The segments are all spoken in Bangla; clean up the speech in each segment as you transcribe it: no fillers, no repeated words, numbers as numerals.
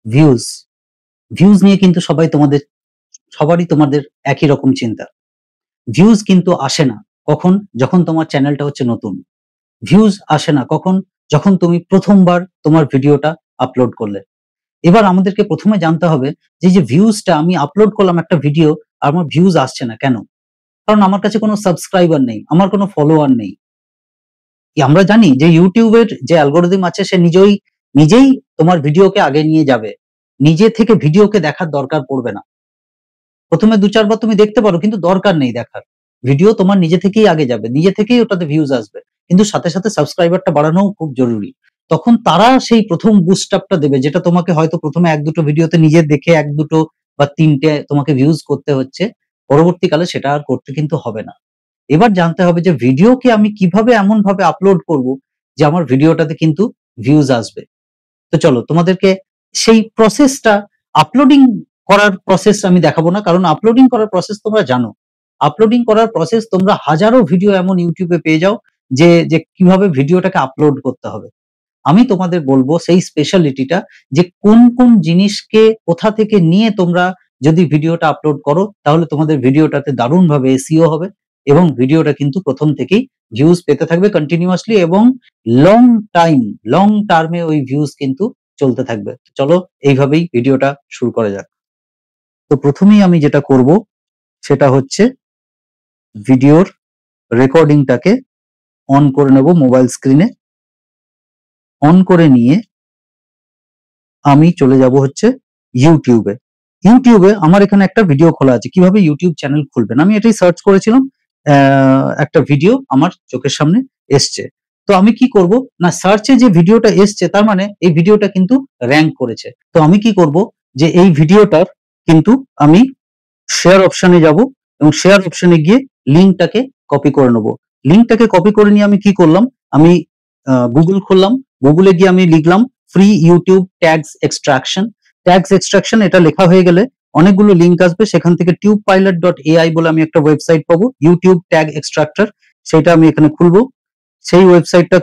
ভিউজ ভিউজ নিয়ে কিন্তু সবারই তোমাদের একই রকম চিন্তা। ভিউজ কিন্তু আসে না কখন? যখন তোমার চ্যানেলটা হচ্ছে নতুন। ভিউজ আসে না কখন? যখন তুমি প্রথমবার তোমার ভিডিওটা আপলোড করলে। এবার আমাদেরকে প্রথমে জানতে হবে যে ভিউজটা আমি আপলোড করলাম একটা ভিডিও, আর আমার ভিউজ আসছে না কেন? কারণ আমার কাছে কোনো সাবস্ক্রাইবার নেই, আমার কোনো ফলোয়ার নেই। আমরা জানি যে YouTube এর যে অ্যালগরিদম আছে সে নিজেই তোমার ভিডিওকে আগে নিয়ে যাবে। নিজে থেকে ভিডিওকে দেখার দরকার পড়বে না। প্রথমে ২-৪ বার তুমি দেখতে পারো, কিন্তু দরকার নেই দেখার। ভিডিও তোমার নিজে থেকেই আগে যাবে। নিজে থেকেই ওটাতে ভিউজ আসবে। কিন্তু সাথে সাবস্ক্রাইবারটা বাড়ানোও খুব জরুরি। তখন তারা সেই ১ম বুস্ট আপটা দেবে, যেটা তোমাকে হয়তো ১ম এ ১-২ টো ভিডিওতে নিজে দেখে ১-২ টো বা ৩ টে তোমাকে ভিউজ করতে হচ্ছে। পরবর্তীকালে সেটা আর করতে কিন্তু হবে না। এবার জানতে হবে যে ভিডিওকে আমি কিভাবে এমনভাবে আপলোড করব যে আমার ভিডিওটাতে কিন্তু ভিউজ আসবে। তো চলো তোমাদেরকে সেই প্রসেসটা, আপলোডিং করার প্রসেস আমি দেখাবো না, কারণ আপলোডিং করার প্রসেস তোমরা জানো। আপলোডিং করার প্রসেস তোমরা হাজারো ভিডিও এমন YouTube এ পেয়ে যাও যে কিভাবে ভিডিওটাকে আপলোড করতে হবে। আমি তোমাদের বলবো সেই স্পেশালিটিটা, যে কোন জিনিসকে কোথা থেকে নিয়ে তোমরা যদি ভিডিওটা আপলোড করো তাহলে তোমাদের ভিডিওটাতে দারুণভাবে SEO হবে এবং ভিডিওটা কিন্তু প্রথম থেকেই ভিউজ পেতে থাকবে কন্টিনিউয়াসলি, এবং লং লং টার্মে ওই ভিউজ কিন্তু চলতে থাকবে। চলো এইভাবেই ভিডিওটা শুরু করা যাক। তো প্রথমেই আমি যেটা করব সেটা হচ্ছে ভিডিওর রেকর্ডিংটাকে অন করে নেব মোবাইল স্ক্রিনে। অন করে নিয়ে আমি চলে যাব হচ্ছে ইউটিউবে। ইউটিউবে আমার এখানে একটা ভিডিও খোলা আছে। কিভাবে ইউটিউব চ্যানেল খুলবেন, আমি এটাই সার্চ করেছিলাম। একটা ভিডিও আমার চোখের সামনে এসছে। তো আমি কি করব না, সার্চে যে ভিডিওটা এসছে তার মানে এই ভিডিওটা কিন্তু র‍্যাঙ্ক করেছে। তো আমি কি করব যে এই ভিডিওটার কিন্তু আমি শেয়ার অপশনে যাব এবং শেয়ার অপশনে গিয়ে লিংকটাকে কপি করে নেব। লিংকটাকে কপি করে নিয়ে আমি কি করলাম, আমি গুগল খুললাম। গুগলে গিয়ে আমি লিখলাম free YouTube tags extraction. Tags extraction এটা লেখা হয়ে গেলে অনেকগুলো লিংক আসবে, সেখান থেকে tubepilot.ai বলে আমি একটা ওয়েবসাইট পাবো, ইউটিউব ট্যাগ এক্সট্রাক্টর। সেটা আমি এখানে খুলবো। সেই ওয়েবসাইটটা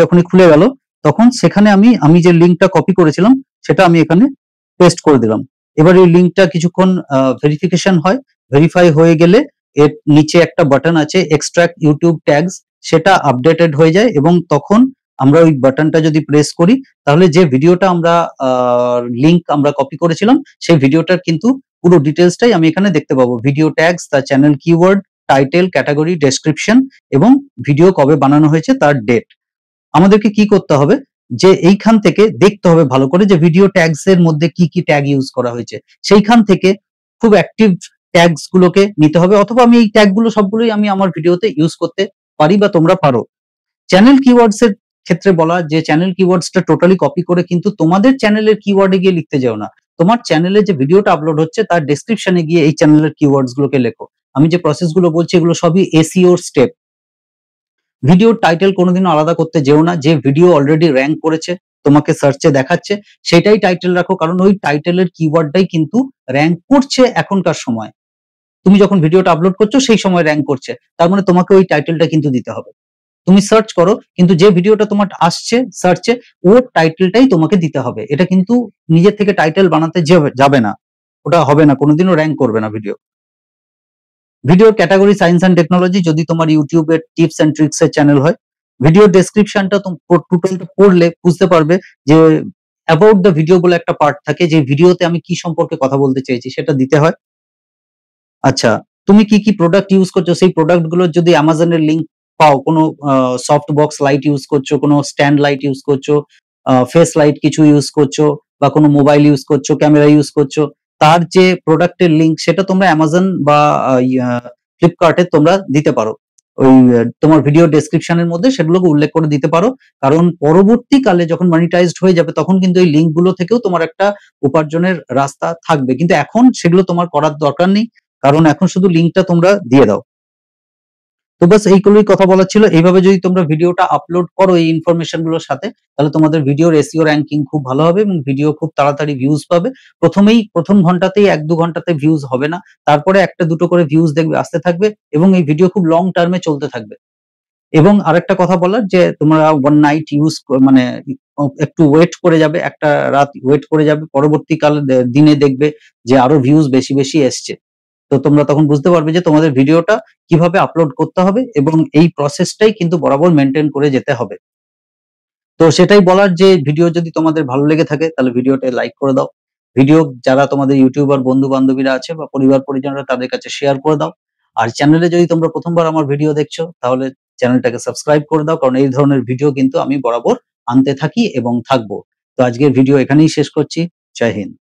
যখনই খুলে গেল, তখন সেখানে আমি যে লিংকটা কপি করেছিলাম সেটা আমি এখানে পেস্ট করে দিলাম। এবার এই লিংকটা কিছুক্ষণ ভেরিফিকেশন হয়। ভেরিফাই হয়ে গেলে এর নিচে একটা বাটন আছে এক্সট্রাক্ট ইউটিউব ট্যাগস, সেটা আপডেটেড হয়ে যায় এবং তখন আমরা ওই বাটনটা যদি প্রেস করি তাহলে যে ভিডিওটা আমরা লিংক আমরা কপি করেছিলাম সেই ভিডিওটার কিন্তু পুরো ডিটেলসটাই আমি এখানে দেখতে পাবো। ভিডিও ট্যাগস, তার channel keyword, title, category, description এবং ভিডিও কবে বানানো হয়েছে তার ডেট। আমাদেরকে কি করতে হবে যে এইখান থেকে দেখতে হবে ভালো করে যে ভিডিও ট্যাগস এর মধ্যে কি ট্যাগ ইউজ করা হয়েছে। সেইখান থেকে খুব অ্যাক্টিভ ট্যাগস গুলোকে নিতে হবে, অথবা আমি এই ট্যাগ গুলো সবগুলোই আমি আমার ভিডিওতে ইউজ করতে পারি বা তোমরা পারো। চ্যানেল কিওয়ার্ডস এর ক্ষেত্রে বলা যে চ্যানেল কিওয়ার্ডসটা টোটালি কপি করে কিন্তু তোমাদের চ্যানেলের কিওয়ার্ডে গিয়ে লিখতে যাও না। তোমার চ্যানেলে যে ভিডিওটা আপলোড হচ্ছে তার ডেসক্রিপশনে গিয়ে এই চ্যানেলের কিওয়ার্ডস গুলোকে লেখো। আমি যে প্রসেস গুলো বলছি এগুলো সবই SEO স্টেপ। ভিডিওর টাইটেল কোনোদিনও আলাদা করতে যেও না। যে ভিডিও অলরেডি র‍্যাঙ্ক করেছে, তোমাকে সার্চে দেখাচ্ছে, সেটাই টাইটেল রাখো, কারণ ওই টাইটেলের কিওয়ার্ডটাই কিন্তু র‍্যাঙ্ক করছে এখনকার সময়। তুমি যখন ভিডিওটা আপলোড করছো সেই সময় র‍্যাঙ্ক করছে, তার মানে তোমাকে ওই টাইটেলটা কিন্তু দিতে হবে। তুমি সার্চ করো, কিন্তু যে ভিডিওটা তোমার আসছে সার্চে ওর টাইটেলটাই তোমাকে দিতে হবে। এটা কিন্তু নিজের থেকে টাইটেল বানাতে যাবে না, ওটা হবে না, কোনোদিনও র‍্যাঙ্ক করবে না ভিডিও। ভিডিওর ক্যাটাগরি সায়েন্স অ্যান্ড টেকনোলজি যদি তোমার ইউটিউবের টিপস অ্যান্ড ট্রিক্স এর চ্যানেল হয়। ভিডিওর ডেসক্রিপশনটা টোটালটা পড়লে বুঝতে পারবে যে অ্যাবাউট দ্য ভিডিও বলে একটা পার্ট থাকে, যে ভিডিওতে আমি কি সম্পর্কে কথা বলতে চাইছি সেটা দিতে হয়। আচ্ছা, তুমি কি প্রোডাক্ট ইউজ করছো সেই প্রোডাক্ট গুলোর যদি অ্যামাজনের লিংক পাও, কোনো সফট বক্স লাইট ইউজ করছো, কোনো স্ট্যান্ড লাইট ইউজ করছো, ফেস লাইট কিছু ইউজ করছো, বা কোনো মোবাইল ইউজ করছো, ক্যামেরা ইউজ করছো, তার যে প্রোডাক্টের লিংক সেটা তোমরা অ্যামাজন বা ফ্লিপকার্টে তোমরা দিতে পারো। ওই তোমার ভিডিও ডেসক্রিপশনের মধ্যে সেগুলোকে উল্লেখ করে দিতে পারো, কারণ পরবর্তীকালে যখন মনিটাইজড হয়ে যাবে তখন কিন্তু এই লিংক গুলো থেকেও তোমার একটা উপার্জনের রাস্তা থাকবে, কিন্তু এখন সেগুলো তোমার করার দরকার নেই, কারণ এখন শুধু লিংকটা তোমরা দিয়ে দাও। তো বাস এইগুলোই কথা বলার ছিল। এইভাবে যদি তোমরা ভিডিওটা আপলোড করো এই ইনফরমেশন গুলোর সাথে, তাহলে তোমাদের ভিডিওর SEO র‍্যাঙ্কিং খুব ভালো হবে এবং ভিডিও খুব তাড়াতাড়ি ভিউজ পাবে। প্রথম ঘন্টাতেই ১-২ ঘন্টাতে ভিউজ হবে না, তারপরে ১টা-২টো করে ভিউজ দেখবে আসতে থাকবে এবং এই ভিডিও খুব লং টার্মে চলতে থাকবে। এবং আরেকটা কথা বলার, যে তোমরা ওয়ান নাইট মানে একটু ওয়েট করে যাবে, একটা রাত ওয়েট করে যাবে, পরবর্তীকালে দিনে দেখবে যে আরো ভিউজ বেশি বেশি এসছে। তো তোমরা তখন বুঝতে পারবে যে তোমাদের ভিডিওটা কিভাবে আপলোড করতে হবে, এবং এই প্রসেসটাই কিন্তু বরাবর মেনটেন করে যেতে হবে। তো সেটাই বলার যে ভিডিও যদি তোমাদের ভালো লেগে থাকে তাহলে ভিডিওটা লাইক করে দাও। ভিডিও যারা তোমাদের ইউটিউবার বন্ধু বান্ধবীরা আছে বা পরিবার পরিজনরা তাদের কাছে শেয়ার করে দাও। আর চ্যানেলে যদি তোমরা প্রথমবার আমার ভিডিও দেখছো তাহলে চ্যানেলটাকে সাবস্ক্রাইব করে দাও, কারণ এই ধরনের ভিডিও কিন্তু আমি বরাবর আনতে থাকি এবং থাকবো। তো আজকের ভিডিও এখানেই শেষ করছি। জয় হিন্দ।